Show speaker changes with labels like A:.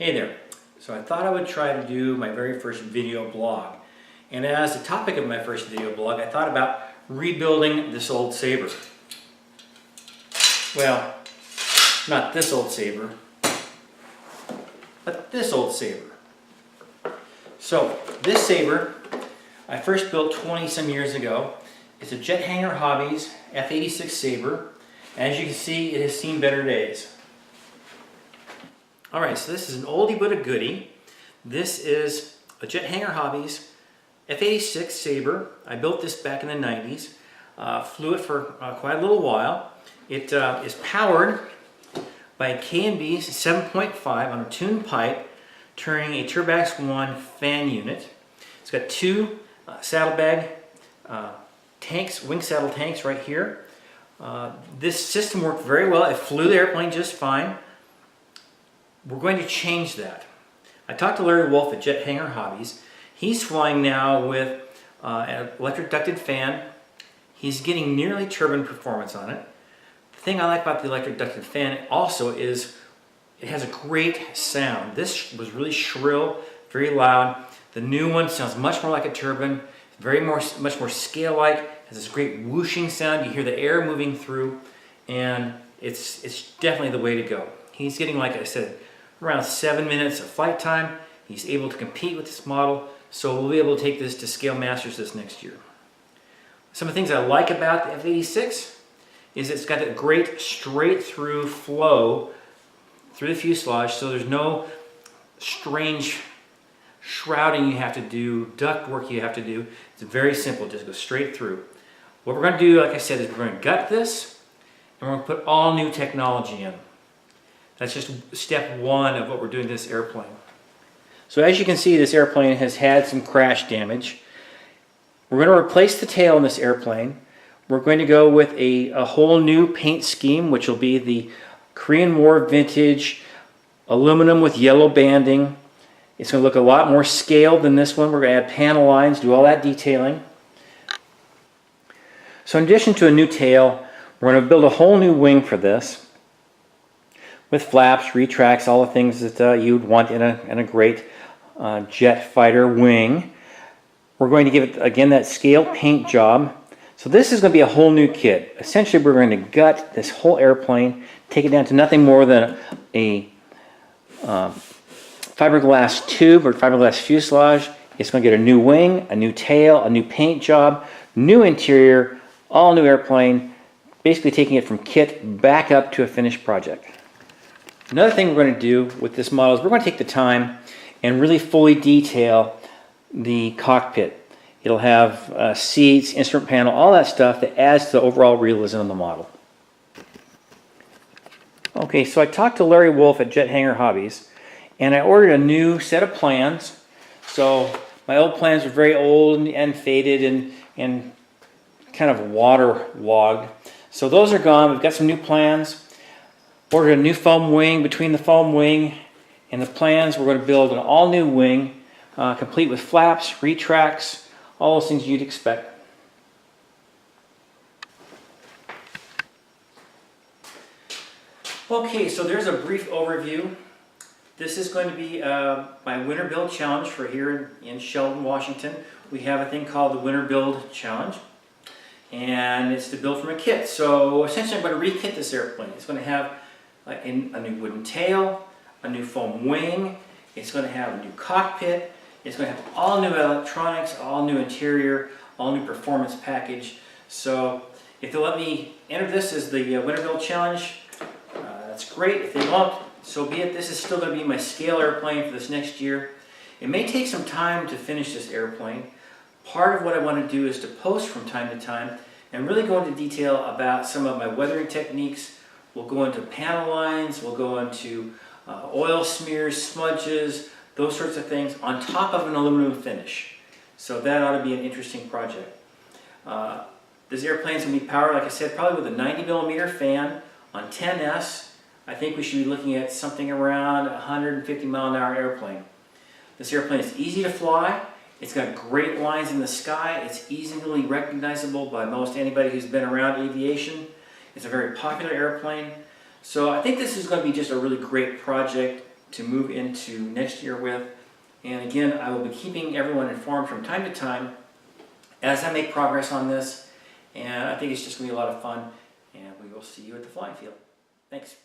A: Hey there. So I thought I would try to do my very first video blog. And as the topic of my first video blog, I thought about rebuilding this old Sabre. Well, not this old Sabre, but this old Sabre. So this Sabre, I first built 20 some years ago. It's a Jet Hangar Hobbies F-86 Sabre. As you can see, it has seen better days. Alright, so this is an oldie but a goodie. This is a Jet Hangar Hobbies F-86 Sabre. I built this back in the 90s. Flew it for quite a little while. It is powered by a K&B 7.5 on a tuned pipe, turning a Turbax 1 fan unit. It's got two saddlebag tanks, wing saddle tanks right here. This system worked very well. It flew the airplane just fine. We're going to change that. I talked to Larry Wolf at Jet Hangar Hobbies. He's flying now with an electric ducted fan. He's getting nearly turbine performance on it. The thing I like about the electric ducted fan also is it has a great sound. This was really shrill, very loud. The new one sounds much more like a turbine, much more scale-like, has this great whooshing sound. You hear the air moving through, and it's definitely the way to go. He's getting, like I said, around 7 minutes of flight time. He's able to compete with this model, so we'll be able to take this to Scale Masters this next year. Some of the things I like about the F-86 is it's got a great straight through flow through the fuselage, so there's no strange shrouding you have to do, duct work you have to do. It's very simple, just go straight through. What we're going to do, like I said, is we're going to gut this and we're going to put all new technology in. That's just step one of what we're doing to this airplane. So as you can see, this airplane has had some crash damage. We're going to replace the tail in this airplane. We're going to go with a whole new paint scheme, which will be the Korean War vintage aluminum with yellow banding. It's going to look a lot more scaled than this one. We're going to add panel lines, do all that detailing. So in addition to a new tail, we're going to build a whole new wing for this, with flaps, retracts, all the things that you'd want in a great jet fighter wing. We're going to give it, again, that scale paint job. So this is going to be a whole new kit. Essentially, we're going to gut this whole airplane, take it down to nothing more than a fiberglass tube or fiberglass fuselage. It's going to get a new wing, a new tail, a new paint job, new interior, all new airplane, basically taking it from kit back up to a finished project. Another thing we're going to do with this model is we're going to take the time and really fully detail the cockpit. It'll have seats, instrument panel, all that stuff that adds to the overall realism of the model. Okay, so I talked to Larry Wolf at Jet Hangar Hobbies, and I ordered a new set of plans. So my old plans were very old and faded and kind of waterlogged. So those are gone. We've got some new plans. Ordered a new foam wing. Between the foam wing and the plans, we're going to build an all-new wing, complete with flaps, retracts, all those things you'd expect. Okay, so there's a brief overview. This is going to be my Winter Build Challenge for here in Sheldon, Washington. We have a thing called the Winter Build Challenge, and it's to build from a kit. So essentially I'm going to re-kit this airplane. It's going to have a new wooden tail, a new foam wing, it's going to have a new cockpit, it's going to have all new electronics, all new interior, all new performance package. So if they'll let me enter this as the Winter Build Challenge, that's great. If they won't, so be it. This is still going to be my scale airplane for this next year. It may take some time to finish this airplane. Part of what I want to do is to post from time to time and really go into detail about some of my weathering techniques. We'll go into panel lines, we'll go into oil smears, smudges, those sorts of things on top of an aluminum finish. So that ought to be an interesting project. This airplane is going to be powered, like I said, probably with a 90mm fan on 10S. I think we should be looking at something around 150-mile-an-hour airplane. This airplane is easy to fly. It's got great lines in the sky. It's easily recognizable by most anybody who's been around aviation. It's a very popular airplane. So I think this is going to be just a really great project to move into next year with. And again, I will be keeping everyone informed from time to time as I make progress on this. And I think it's just going to be a lot of fun. And we will see you at the flying field. Thanks.